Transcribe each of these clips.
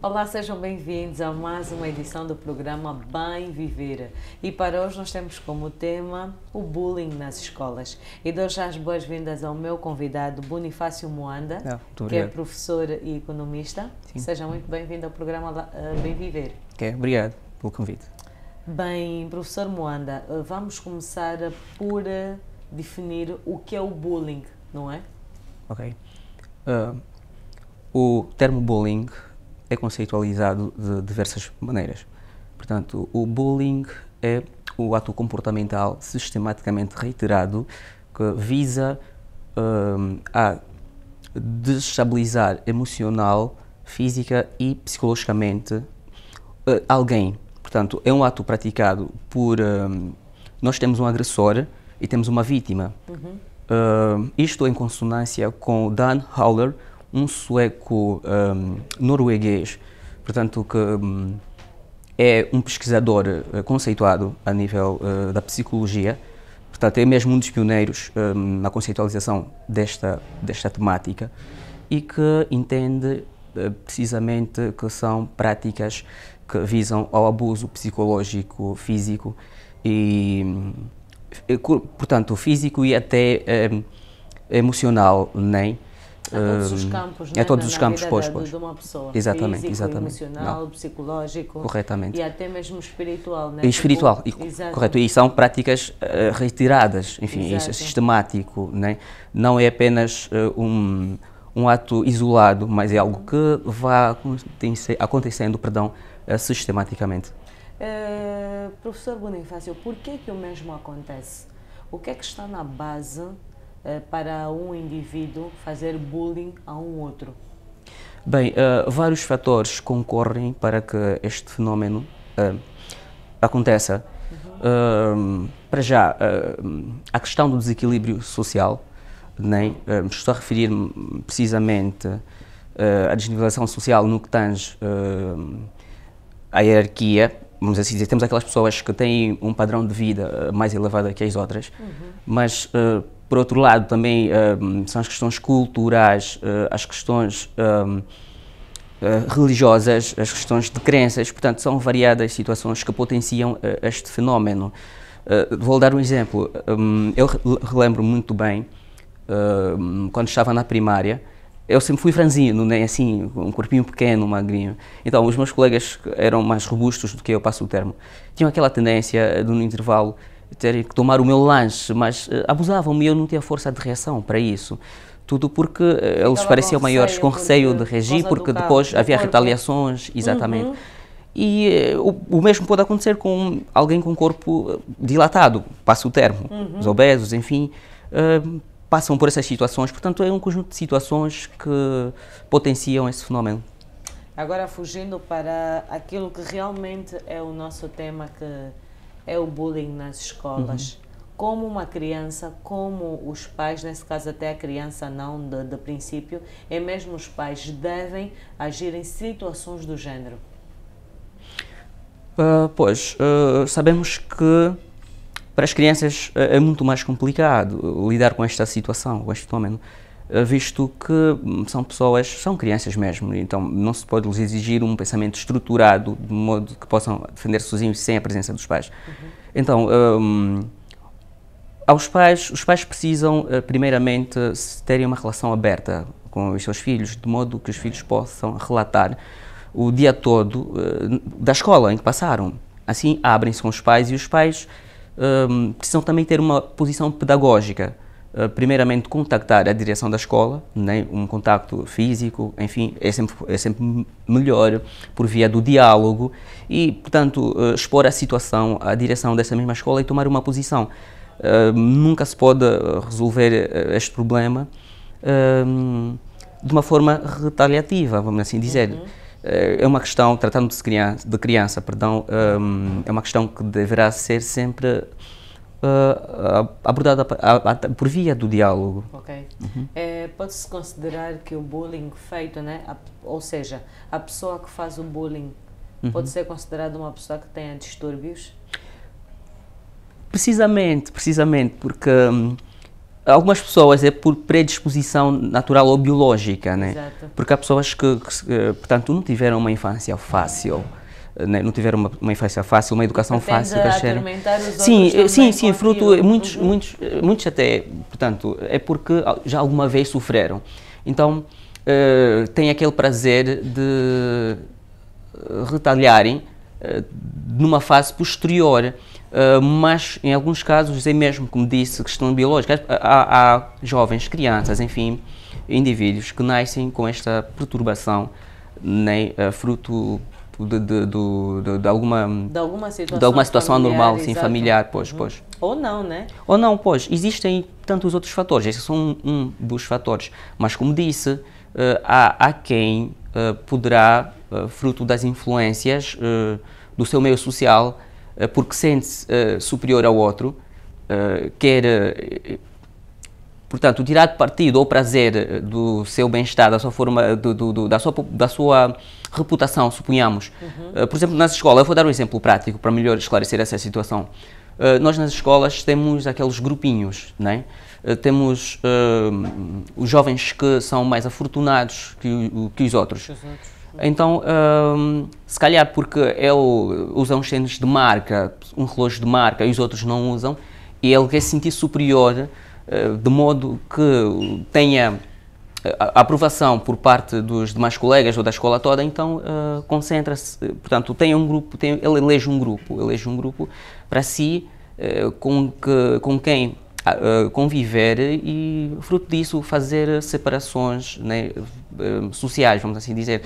Olá, sejam bem-vindos a mais uma edição do programa Bem Viver. E para hoje nós temos como tema o bullying nas escolas. E dou já as boas-vindas ao meu convidado Bonifácio Moanda, que é professor e economista. Sim. Seja muito bem-vindo ao programa Bem Viver. Obrigado pelo convite. Bem, professor Moanda, vamos começar por definir o que é o bullying, não é? Ok. O termo bullying é conceitualizado de diversas maneiras. Portanto, o bullying é o ato comportamental sistematicamente reiterado que visa a desestabilizar emocional, física e psicologicamente alguém. Portanto, é um ato praticado por... nós temos um agressor e temos uma vítima. Isto em consonância com Dan Howler, um sueco norueguês, portanto, que é um pesquisador conceituado a nível da psicologia, portanto, é mesmo um dos pioneiros na conceitualização desta temática e que entende precisamente que são práticas que visam ao abuso psicológico, físico e, portanto, físico e até emocional, nem? A todos os campos, a todos os campos, de uma pessoa. Exatamente, físico, exatamente. Emocional, psicológico. Corretamente. E até mesmo espiritual, né? E espiritual, correto. E são práticas reiteradas, enfim, Exato. Isso é sistemático, né? Não é apenas um ato isolado, mas é algo que vai acontecendo, sistematicamente. Professor Bonifácio, por que o mesmo acontece? O que é que está na base para um indivíduo fazer bullying a um outro? Bem, vários fatores concorrem para que este fenómeno aconteça. Para já, a questão do desequilíbrio social, né? Estou a referir-me precisamente à desnivelação social no que tange à hierarquia. Vamos assim dizer, temos aquelas pessoas que têm um padrão de vida mais elevado que as outras, mas por outro lado também são as questões culturais, as questões religiosas, as questões de crenças, portanto são variadas situações que potenciam este fenómeno. Vou dar um exemplo, eu relembro muito bem, quando estava na primária, eu sempre fui franzino, né? Assim, um corpinho pequeno, magrinho. Então, os meus colegas eram mais robustos do que eu, passo o termo. Tinham aquela tendência de, no intervalo, ter que tomar o meu lanche, mas abusavam-me e eu não tinha força de reação para isso. Tudo porque eles pareciam maiores, com receio de reagir, porque depois havia retaliações, exatamente. E o mesmo pode acontecer com alguém com um corpo dilatado, passo o termo, os obesos, enfim, passam por essas situações, portanto é um conjunto de situações que potenciam esse fenómeno. Agora fugindo para aquilo que realmente é o nosso tema, que é o bullying nas escolas. Como uma criança, como os pais, nesse caso até a criança não de princípio, é mesmo os pais devem agir em situações do género? Sabemos que para as crianças é muito mais complicado lidar com esta situação, com este fenómeno, visto que são pessoas, são crianças mesmo, então não se pode lhes exigir um pensamento estruturado de modo que possam defender-se sozinhos sem a presença dos pais. Então, os pais precisam primeiramente terem uma relação aberta com os seus filhos, de modo que os filhos possam relatar o dia todo da escola em que passaram. Assim, abrem-se com os pais e os pais precisam também ter uma posição pedagógica. Primeiramente, contactar a direção da escola, né? Um contacto físico, enfim, é sempre melhor por via do diálogo e, portanto, expor a situação à direção dessa mesma escola e tomar uma posição. Nunca se pode resolver este problema de uma forma retaliativa, vamos assim dizer. É uma questão, tratando-se de criança, é uma questão que deverá ser sempre abordada por via do diálogo. Ok. Pode-se considerar que o bullying feito, né, ou seja, a pessoa que faz o bullying pode ser considerada uma pessoa que tenha distúrbios? Precisamente, porque algumas pessoas é por predisposição natural ou biológica, né? Exato. Porque há pessoas portanto, não tiveram uma infância fácil, né? Não tiveram uma infância fácil, uma educação fácil. Sim, fruto, muitos até, portanto, é porque já alguma vez sofreram. Então, tem aquele prazer de retalharem numa fase posterior. Mas em alguns casos é mesmo, como disse, questão biológica. Há jovens, crianças, enfim, indivíduos que nascem com esta perturbação, né, fruto de alguma situação anormal, sim, familiar, pois. Ou não, né? Ou não, pois. Existem tantos outros fatores, esses são um dos fatores. Mas, como disse, há quem poderá, fruto das influências do seu meio social, porque sente-se superior ao outro, quer, portanto, tirar partido ou prazer do seu bem-estar, da sua forma, da sua reputação, suponhamos. Por exemplo, nas escolas, eu vou dar um exemplo prático para melhor esclarecer essa situação. Nós nas escolas temos aqueles grupinhos, né? Temos os jovens que são mais afortunados que os outros. Então, se calhar porque ele usa uns tênis de marca, um relógio de marca, e os outros não usam, e ele quer se sentir superior, de modo que tenha a aprovação por parte dos demais colegas ou da escola toda, então concentra-se, portanto, tem um grupo, ele elege um grupo para si, com quem conviver e, fruto disso, fazer separações, né, sociais, vamos assim dizer.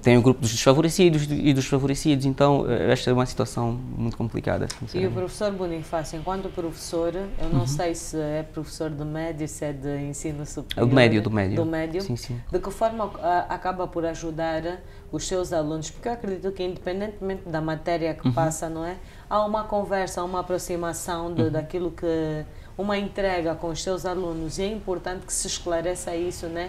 Tem o grupo dos desfavorecidos e dos favorecidos, então esta é uma situação muito complicada. E o professor Bonifácio, enquanto professor, eu não sei se é professor de médio, se é de ensino superior. Do médio. Sim. De que forma acaba por ajudar os seus alunos? Porque eu acredito que, independentemente da matéria que passa, não é? Há uma conversa, uma aproximação daquilo que... uma entrega com os seus alunos, e é importante que se esclareça isso, né?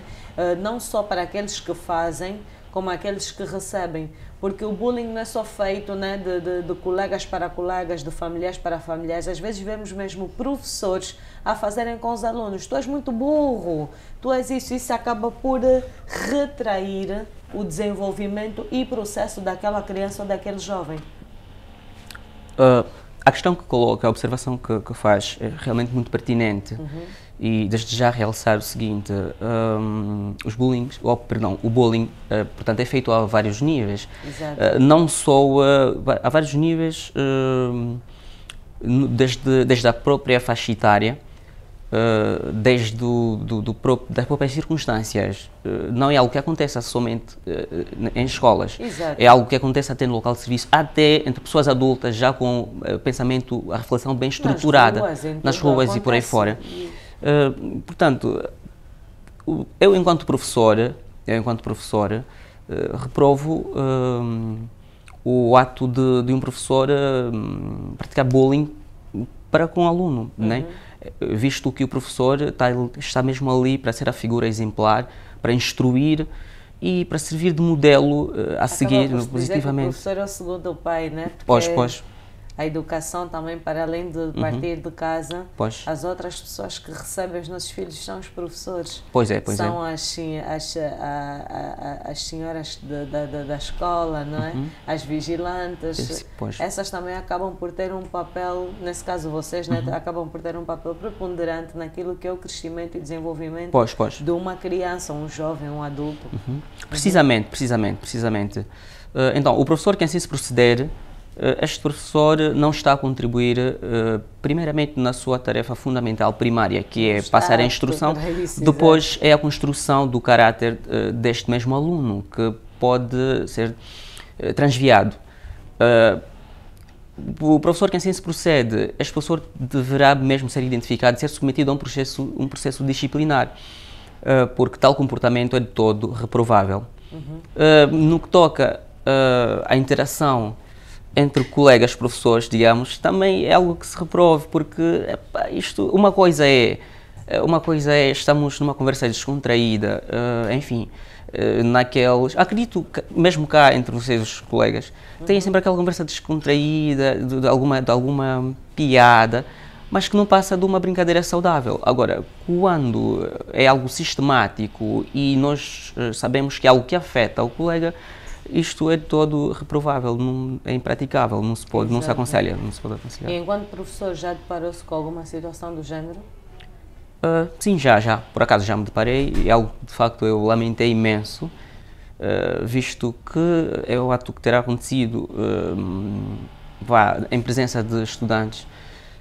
Não só para aqueles que fazem, como aqueles que recebem, porque o bullying não é só feito, né, de colegas para colegas, de familiares para familiares. Às vezes vemos mesmo professores a fazerem com os alunos: tu és muito burro, tu és isso acaba por retrair o desenvolvimento e processo daquela criança ou daquele jovem. A questão que coloca, a observação que faz é realmente muito pertinente. E desde já realçar o seguinte: o bullying, portanto, é feito a vários níveis. Não só a vários níveis, desde a própria faixa etária, das próprias circunstâncias. Não é algo que aconteça somente em escolas. É algo que acontece até no local de serviço, até entre pessoas adultas, já com pensamento, a reflexão bem estruturada, nas ruas e por aí fora. Portanto, eu enquanto professor, reprovo o ato de um professor praticar bullying para com o aluno, né? Visto que o professor está mesmo ali para ser a figura exemplar, para instruir e para servir de modelo a seguir positivamente. O professor é o segundo pai, né? Pois. A educação também, para além de partir de casa, as outras pessoas que recebem os nossos filhos são os professores. São as senhoras da escola, não é? As vigilantes. Essas também acabam por ter um papel, nesse caso vocês, né, acabam por ter um papel preponderante naquilo que é o crescimento e desenvolvimento de uma criança, um jovem, um adulto. Precisamente. Então, o professor que assim se proceder, este professor não está a contribuir, primeiramente, na sua tarefa fundamental primária, que é passar a instrução, depois é a construção do caráter deste mesmo aluno, que pode ser transviado. O professor que assim se procede, este professor deverá mesmo ser identificado, ser submetido a um processo disciplinar, porque tal comportamento é de todo reprovável. No que toca à interação entre colegas professores, digamos, também é algo que se reprove, porque uma coisa é estamos numa conversa descontraída, enfim, acredito que mesmo cá entre vocês, os colegas, têm sempre aquela conversa descontraída, de alguma piada, mas que não passa de uma brincadeira saudável. Agora, quando é algo sistemático e nós sabemos que é algo que afeta o colega, isto é todo reprovável, não, é impraticável, não se pode, não se aconselha, não se pode aconselhar. E enquanto professor já deparou-se com alguma situação do género? Sim, já, por acaso já me deparei, e é algo que de facto eu lamentei imenso, visto que é o ato que terá acontecido em presença de estudantes,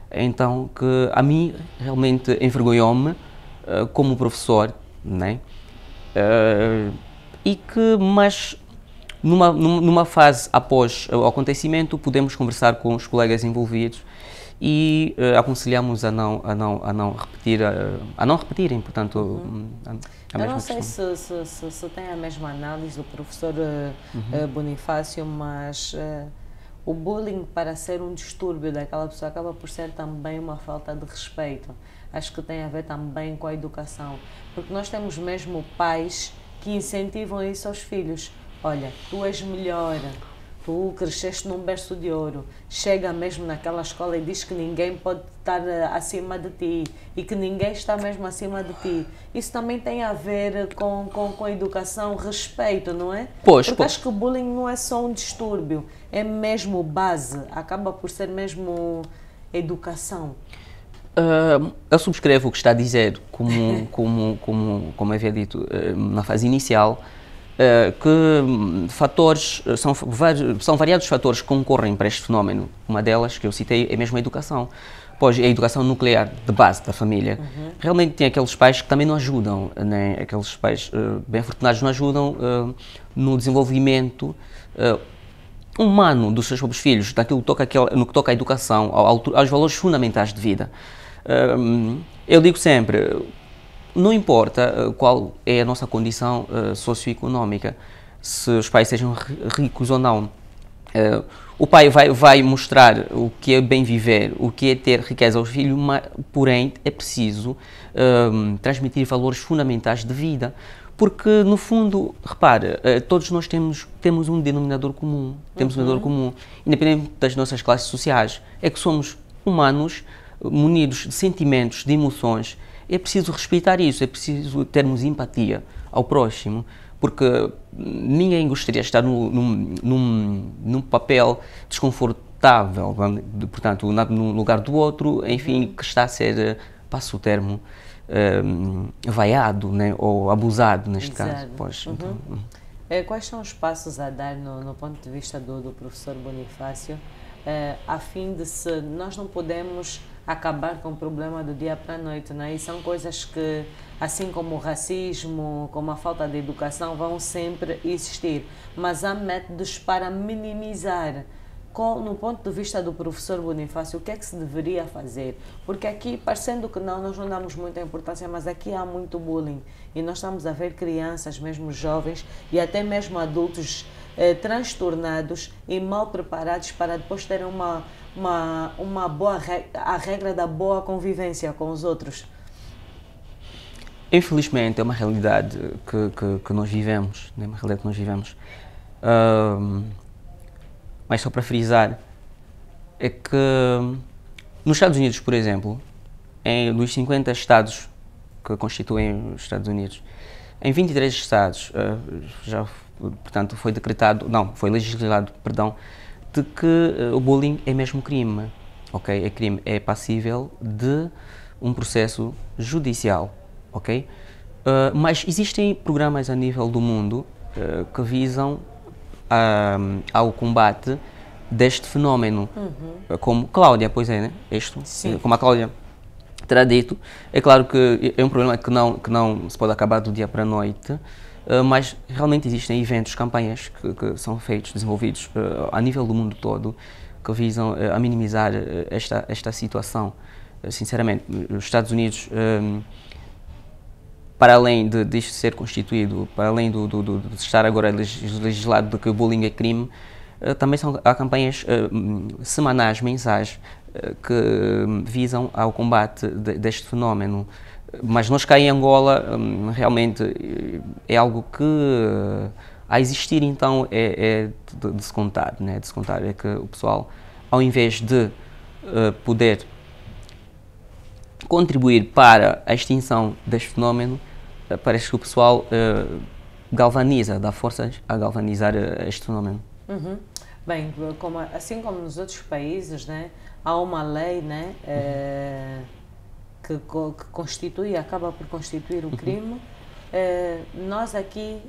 então que a mim realmente envergonhou-me como professor, né? Mas numa fase após o acontecimento podemos conversar com os colegas envolvidos e aconselhamos a não repetirem, portanto, a Eu mesma não sei questão. se tem a mesma análise do professor Bonifácio, mas o bullying, para ser um distúrbio daquela pessoa, acaba por ser também uma falta de respeito. Acho que tem a ver também com a educação, porque nós temos mesmo pais que incentivam isso aos filhos. Olha, tu és melhor, tu cresceste num berço de ouro, chega mesmo naquela escola e diz que ninguém pode estar acima de ti e que ninguém está mesmo acima de ti. Isso também tem a ver com a educação, respeito, não é? Porque acho que o bullying não é só um distúrbio, é mesmo base, acaba por ser mesmo educação. Eu subscrevo o que está a dizer, como havia dito na fase inicial, que são variados fatores que concorrem para este fenómeno. Uma delas, que eu citei, é mesmo a educação. Pois, a educação nuclear de base da família. Realmente tem aqueles pais que também não ajudam, né? Aqueles pais bem afortunados não ajudam no desenvolvimento humano dos seus próprios filhos, no que toca à educação, aos valores fundamentais de vida. Eu digo sempre, não importa qual é a nossa condição socioeconómica, se os pais sejam ricos ou não, o pai vai mostrar o que é bem viver, o que é ter riqueza aos filhos, porém é preciso transmitir valores fundamentais de vida, porque no fundo, repara, todos nós temos um denominador comum, independente das nossas classes sociais, é que somos humanos, munidos de sentimentos, de emoções. É preciso respeitar isso, é preciso termos empatia ao próximo, porque ninguém gostaria de estar num papel desconfortável, portanto, no lugar do outro, enfim, que está a ser, passo o termo, vaiado, né, ou abusado, neste caso. Pois, então, quais são os passos a dar no ponto de vista do professor Bonifácio, a fim de nós não podemos acabar com o problema do dia para a noite, né? E são coisas que, assim como o racismo, como a falta de educação, vão sempre existir, mas há métodos para minimizar. No ponto de vista do professor Bonifácio, o que é que se deveria fazer? Porque aqui, parecendo que nós não damos muita importância, mas aqui há muito bullying e nós estamos a ver crianças, mesmo jovens e até mesmo adultos transtornados e mal preparados para depois terem a regra da boa convivência com os outros. Infelizmente é uma realidade que nós vivemos, né? Uma realidade que nós vivemos. Mas só para frisar, é que nos Estados Unidos, por exemplo, dos 50 estados que constituem os Estados Unidos, em 23 estados portanto, foi legislado, de que o bullying é mesmo crime, ok? É crime, é passível de um processo judicial, ok? Mas existem programas a nível do mundo que visam ao combate deste fenómeno, como Cláudia, pois é, né? Como a Cláudia terá dito, é claro que é um problema que não se pode acabar do dia para a noite, mas realmente existem eventos, campanhas que são desenvolvidos a nível do mundo todo, que visam a minimizar esta situação. Sinceramente, os Estados Unidos, para além disto ser constituído, para além de estar agora legislado de que o bullying é crime, também há campanhas semanais, mensais, que visam ao combate deste fenómeno. Mas nós cá em Angola, realmente, é algo que, a existir, então, é de se contar, né? De se contar, é que o pessoal, ao invés de poder contribuir para a extinção deste fenómeno, parece que o pessoal galvaniza, dá forças a galvanizar este fenómeno. Uhum. Bem, assim como nos outros países, né, há uma lei, né, que constitui, acaba por constituir o crime. Nós aqui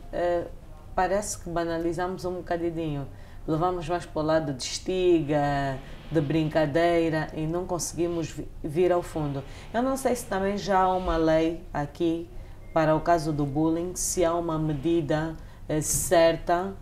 parece que banalizamos um bocadinho, levamos mais para o lado de estiga, de brincadeira e não conseguimos vir ao fundo. Eu não sei se também já há uma lei aqui para o caso do bullying, se há uma medida certa,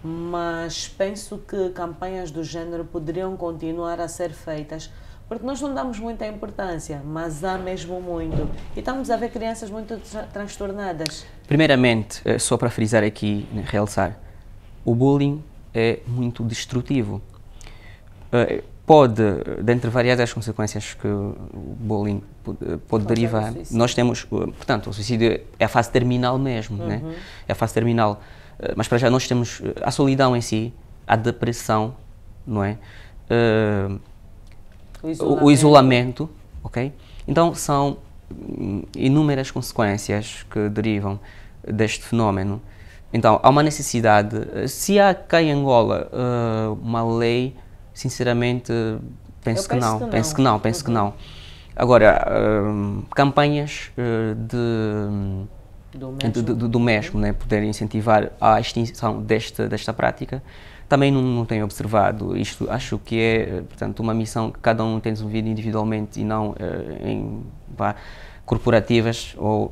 mas penso que campanhas do género poderiam continuar a ser feitas, porque nós não damos muita importância, mas há mesmo muito. E estamos a ver crianças muito transtornadas. Primeiramente, só para frisar aqui, né, realçar, o bullying é muito destrutivo. Pode, dentre variadas consequências que o bullying pode derivar, nós temos, portanto, o suicídio é a fase terminal mesmo, né? É a fase terminal, mas para já nós temos a solidão em si, a depressão, não é? O isolamento, ok? Então são inúmeras consequências que derivam deste fenómeno. Então há uma necessidade, se há cá em Angola uma lei, sinceramente penso que não. Agora, campanhas do mesmo, né, poder incentivar a extinção desta prática, também não tenho observado. Isto acho que é, portanto, uma missão que cada um tem desenvolvido individualmente e não em corporativas ou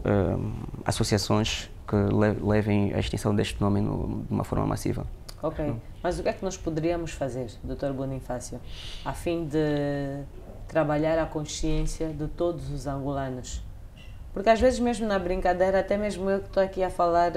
associações que levem à extinção deste fenómeno de uma forma massiva. Ok, mas o que é que nós poderíamos fazer, Dr. Bonifácio, a fim de trabalhar a consciência de todos os angolanos? Porque às vezes mesmo na brincadeira, até mesmo eu que estou aqui a falar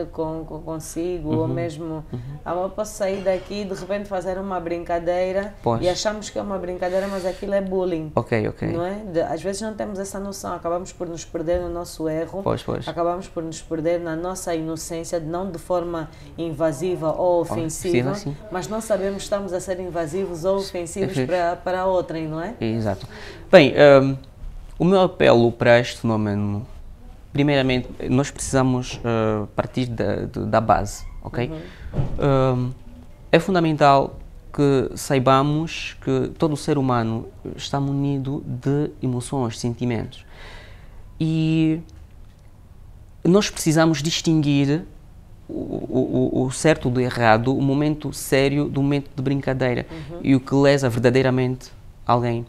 consigo, ou mesmo eu posso sair daqui e de repente fazer uma brincadeira e achamos que é uma brincadeira, mas aquilo é bullying. Ok. Não é? Às vezes não temos essa noção, acabamos por nos perder no nosso erro, acabamos por nos perder na nossa inocência, não de forma invasiva ou ofensiva, mas não sabemos que estamos a ser invasivos ou ofensivos para outrem, não é? Exato. Bem, o meu apelo para este fenómeno, primeiramente, nós precisamos partir da base, ok? É fundamental que saibamos que todo o ser humano está munido de emoções, sentimentos. E nós precisamos distinguir o certo do errado, o momento sério do momento de brincadeira e o que lesa verdadeiramente alguém.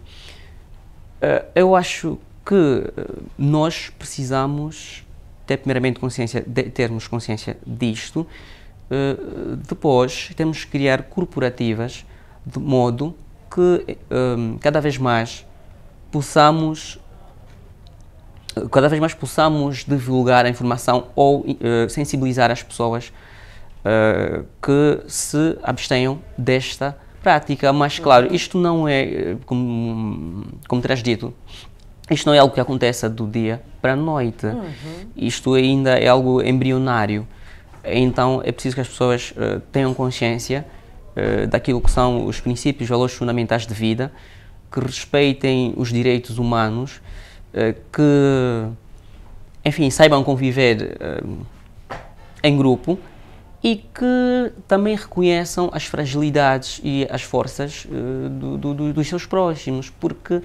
Eu acho que nós precisamos ter primeiramente termos consciência disto, depois temos que criar corporativas de modo que cada vez mais possamos divulgar a informação ou sensibilizar as pessoas que se abstenham desta prática. Mas claro, isto não é, como terás dito, isto não é algo que acontece do dia para a noite. Isto ainda é algo embrionário. Então é preciso que as pessoas tenham consciência daquilo que são os princípios, valores fundamentais de vida, que respeitem os direitos humanos, que, enfim, saibam conviver em grupo e que também reconheçam as fragilidades e as forças dos seus próximos, porque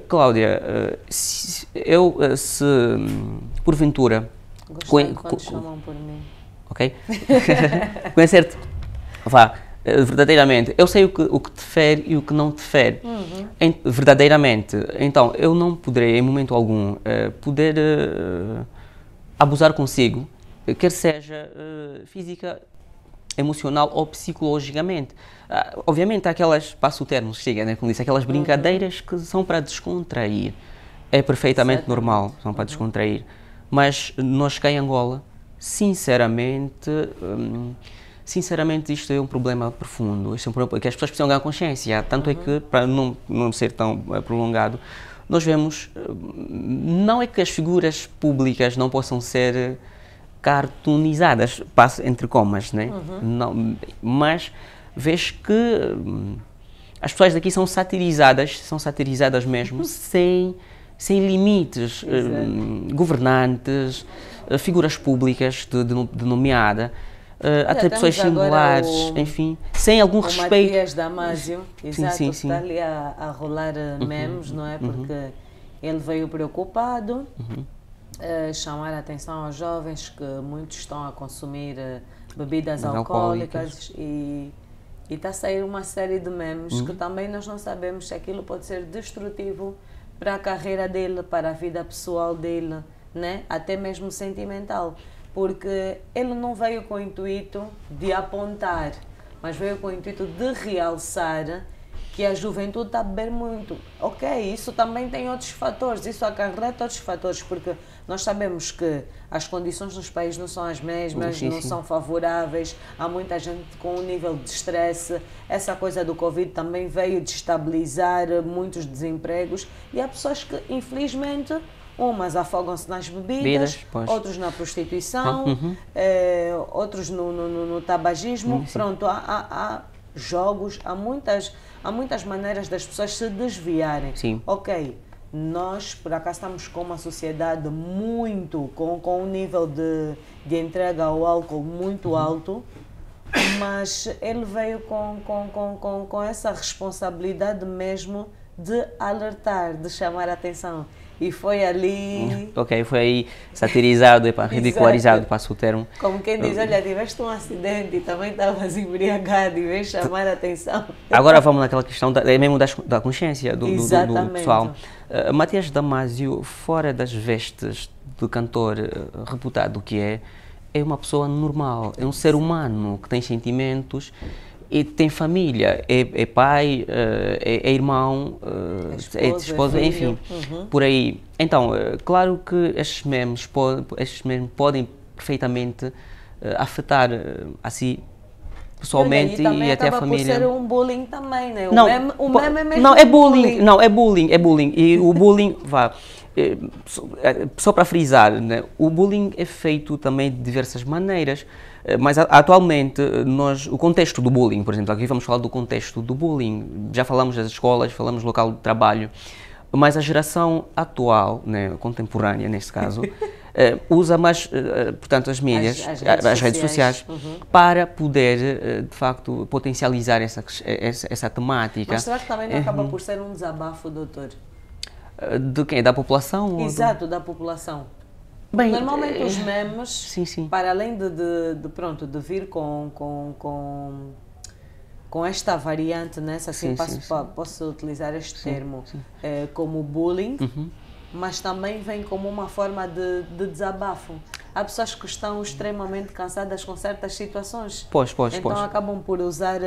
Cláudia, se porventura quando chamam por mim, ok? Conhecer-te, verdadeiramente, eu sei o que te fere e o que não te fere, verdadeiramente, então eu não poderei em momento algum poder abusar consigo, quer seja física, emocional ou psicologicamente. Obviamente há aquelas, passo o termo, chega, né, como disse, aquelas brincadeiras que são para descontrair. É perfeitamente normal, são para descontrair. Mas nós cá em Angola, sinceramente, isto é um problema profundo, isto é um problema que as pessoas precisam ganhar consciência, tanto é que, para não ser tão prolongado, nós vemos, não é que as figuras públicas não possam ser cartoonizadas, passo entre comas, né? Não, mas vês que as pessoas daqui são satirizadas mesmo, sem sem limites, governantes, figuras públicas de nomeada, até pessoas singulares, enfim, sem algum respeito. O Matias Damasio, exato, sim. está ali a rolar memes, não é? Porque ele veio preocupado, chamar a atenção aos jovens que muitos estão a consumir bebidas alcoólicas e está a sair uma série de memes que também nós não sabemos se aquilo pode ser destrutivo para a carreira dele, para a vida pessoal dele, né? Até mesmo sentimental, porque ele não veio com o intuito de apontar, mas veio com o intuito de realçar que a juventude está a beber muito. Ok, isso também tem outros fatores, isso acarreta outros fatores, porque nós sabemos que as condições nos países não são as mesmas, não são favoráveis, há muita gente com um nível de estresse, essa coisa do Covid também veio destabilizar muitos desempregos e há pessoas que, infelizmente, umas afogam-se nas bebidas, outros na prostituição, outros no tabagismo, pronto, há jogos, há muitas maneiras das pessoas se desviarem. Ok, nós por acaso estamos com uma sociedade muito, com um nível de entrega ao álcool muito alto, mas ele veio com essa responsabilidade mesmo de alertar, de chamar a atenção. E foi ali... Ok, foi aí satirizado, ridicularizado, passo o termo. Como quem diz, olha, tiveste um acidente e também estavas embriagado e veio chamar a atenção. Agora vamos naquela questão mesmo da consciência do pessoal. Matias Damasio, fora das vestes do cantor reputado que é uma pessoa normal, é um ser humano que tem sentimentos, e tem família, é pai, é irmão, é esposa, enfim, por aí. Então, claro que estes memes podem perfeitamente afetar assim pessoalmente e até a família. Por ser um bullying também, né? O meme é mesmo não, é bullying. Não, é bullying. E o bullying, só para frisar, né? O bullying é feito também de diversas maneiras. Mas atualmente, o contexto do bullying, por exemplo, aqui vamos falar do contexto do bullying, já falamos das escolas, falamos do local de trabalho, mas a geração atual, né, contemporânea neste caso, usa mais, portanto, as mídias, as redes sociais para poder, de facto, potencializar essa temática. Mas será que também não acaba por ser um desabafo, doutor? De quem? Da população? Exato, da população. Bem, normalmente os memes, para além de vir com esta variante, né? Assim, posso utilizar este termo, como bullying, mas também vem como uma forma de desabafo. Há pessoas que estão extremamente cansadas com certas situações. Então acabam por usar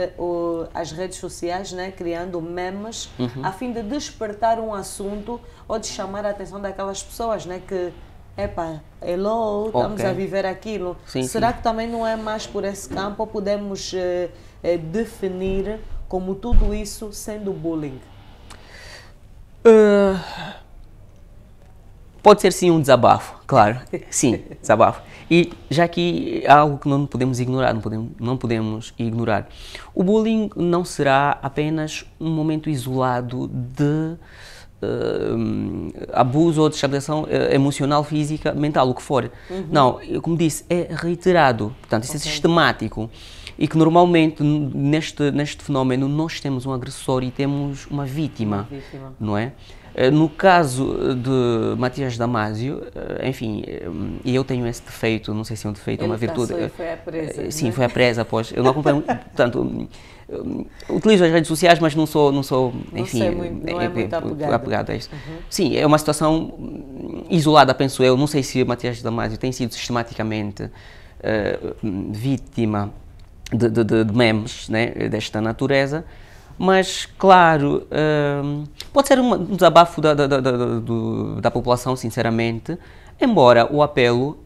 as redes sociais, né? Criando memes, a fim de despertar um assunto ou de chamar a atenção daquelas pessoas, né? Que estamos a viver aquilo. Será que também não é mais por esse campo ou podemos definir como tudo isso sendo bullying? Pode ser sim um desabafo, claro. Sim, desabafo. E já que há algo que não podemos ignorar, não podemos ignorar. O bullying não será apenas um momento isolado de abuso ou destabilização emocional, física, mental, o que for. Não, como disse, é reiterado, portanto, isso é sistemático e que normalmente neste fenómeno nós temos um agressor e temos uma vítima. Não é? No caso de Matias Damasio, enfim, e eu tenho esse defeito, não sei se é um defeito ou uma virtude. Ele foi à presa. Sim, foi à presa após. Eu não acompanho, portanto, utilizo as redes sociais, mas não sou enfim, não é muito apegado a isso. Sim, é uma situação isolada, penso eu. Não sei se Matias Damasio tem sido sistematicamente vítima de memes, né, desta natureza. Mas, claro, pode ser um desabafo da população, sinceramente, embora o apelo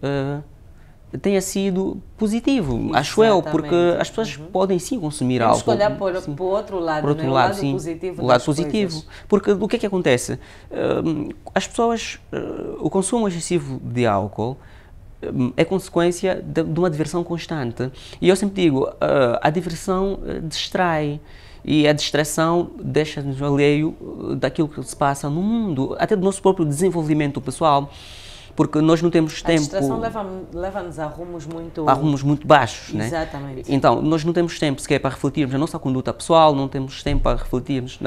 tenha sido positivo, acho eu, porque as pessoas podem sim consumir álcool. Temos que olhar para o outro lado, por outro lado, sim, positivo o lado positivo. Porque o que é que acontece? As pessoas, o consumo excessivo de álcool é consequência de uma diversão constante. E eu sempre digo, a diversão distrai. E a distração deixa-nos alheio daquilo que se passa no mundo, até do nosso próprio desenvolvimento pessoal, porque nós não temos tempo... A distração leva-nos a rumos muito baixos, né? Exatamente. Então, nós não temos tempo sequer para refletirmos na nossa conduta pessoal, não temos tempo para refletirmos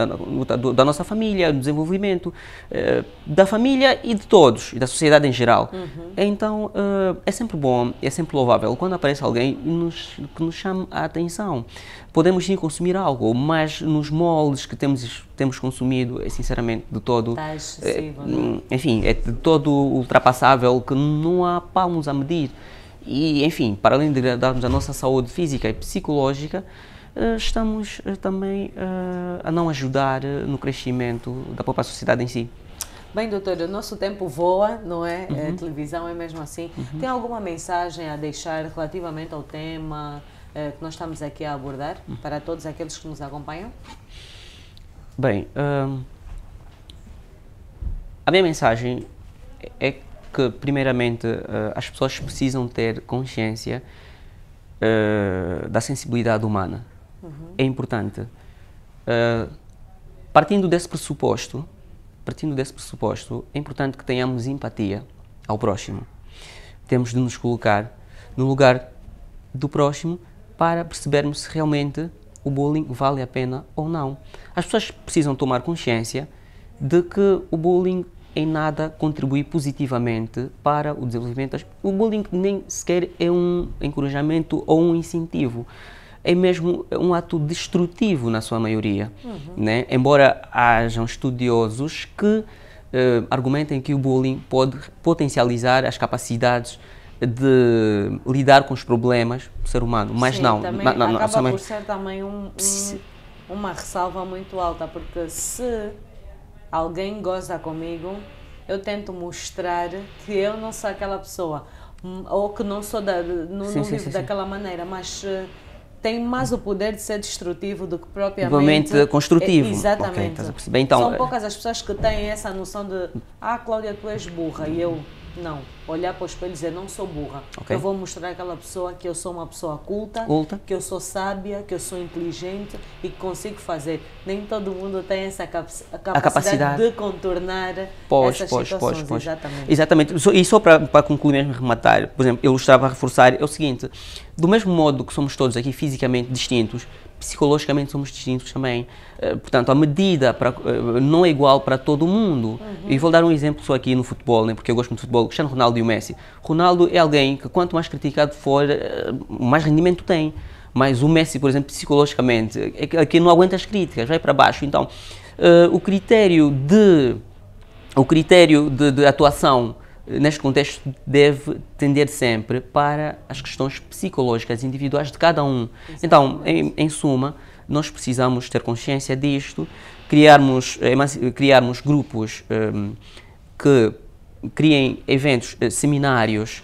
da nossa família, do desenvolvimento da família e de todos, e da sociedade em geral. Então, é sempre bom, é sempre louvável quando aparece alguém que nos chame a atenção. Podemos sim consumir algo, mas nos moldes que temos consumido, é sinceramente de todo... Está excessivo, não? Enfim, é de todo ultrapassável, que não há palmos a medir. E, enfim, para além de darmos a nossa saúde física e psicológica, estamos também a não ajudar no crescimento da própria sociedade em si. Bem, doutor, o nosso tempo voa, não é? A televisão é mesmo assim. Tem alguma mensagem a deixar relativamente ao tema que nós estamos aqui a abordar, para todos aqueles que nos acompanham? Bem, a minha mensagem é que, primeiramente, as pessoas precisam ter consciência da sensibilidade humana. É importante. Partindo desse pressuposto, é importante que tenhamos empatia ao próximo. Temos de nos colocar no lugar do próximo para percebermos se realmente o bullying vale a pena ou não. As pessoas precisam tomar consciência de que o bullying em nada contribui positivamente para o desenvolvimento. O bullying nem sequer é um encorajamento ou um incentivo. É mesmo um ato destrutivo na sua maioria. Né? Embora hajam estudiosos que argumentem que o bullying pode potencializar as capacidades de lidar com os problemas do ser humano, mas sim, não. Acaba por ser também uma ressalva muito alta, porque se alguém goza comigo, eu tento mostrar que eu não sou aquela pessoa, ou que não sou não vivo daquela maneira, mas tem mais o poder de ser destrutivo do que propriamente construtivo. Exatamente. Okay, então, são poucas as pessoas que têm essa noção de Cláudia, tu és burra, e eu não. Olhar para o espelho e dizer, não sou burra. Eu vou mostrar àquela pessoa que eu sou uma pessoa culta, que eu sou sábia, que eu sou inteligente e que consigo fazer. Nem todo mundo tem essa capacidade de contornar essas situações. Exatamente. E só para concluir mesmo, rematar, por exemplo, eu estava a reforçar, é o seguinte, do mesmo modo que somos todos aqui fisicamente distintos, psicologicamente somos distintos também. Portanto, a medida não é igual para todo mundo. E vou dar um exemplo só aqui no futebol, né, porque eu gosto muito de futebol, Cristiano Ronaldo e o Messi. Ronaldo é alguém que quanto mais criticado for, mais rendimento tem. Mas o Messi, por exemplo, psicologicamente, é que não aguenta as críticas, vai para baixo. Então, o critério de atuação neste contexto deve tender sempre para as questões psicológicas individuais de cada um. Então, em suma, nós precisamos ter consciência disto, criarmos grupos que criem eventos, seminários,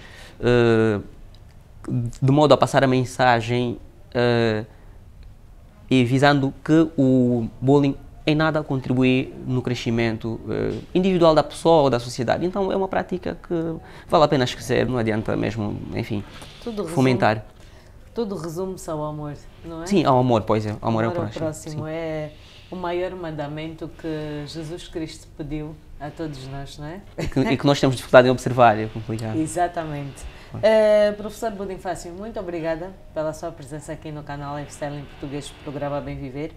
de modo a passar a mensagem e visando que o bullying em nada contribui no crescimento individual da pessoa ou da sociedade. Então é uma prática que vale a pena esquecer, não adianta mesmo, enfim, fomentar. Tudo resume-se ao amor, não é? Sim, ao amor, pois é. Amor ao próximo é o maior mandamento que Jesus Cristo pediu a todos nós, não é? E que nós temos dificuldade em observar, é complicado. Exatamente. Professor Budinfácio, muito obrigada pela sua presença aqui no canal Lifestyle em Português do programa Bem Viver.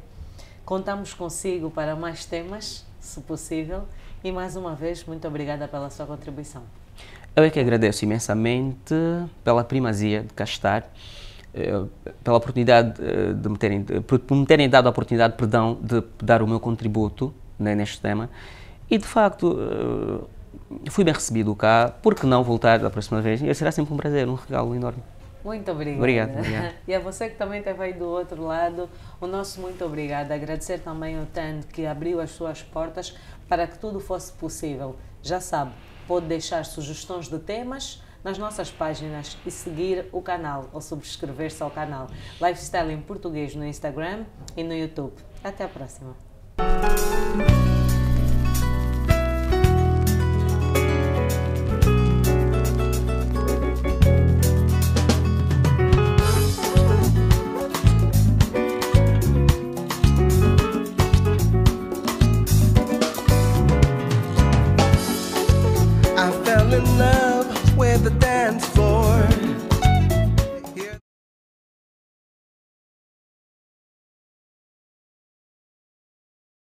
Contamos consigo para mais temas, se possível, e mais uma vez, muito obrigada pela sua contribuição. Eu é que agradeço imensamente pela primazia de cá estar, pela oportunidade por me terem dado a oportunidade, de dar o meu contributo, né, neste tema, e de facto fui bem recebido cá, por que não voltar da próxima vez? Será sempre um prazer, um regalo enorme. Muito obrigada. Obrigado. E a você que também esteve aí do outro lado, o nosso muito obrigado. Agradecer também ao TAN que abriu as suas portas para que tudo fosse possível. Já sabe, pode deixar sugestões de temas nas nossas páginas e seguir o canal ou subscrever-se ao canal Lifestyle em Português no Instagram e no YouTube. Até a próxima. in love with the dance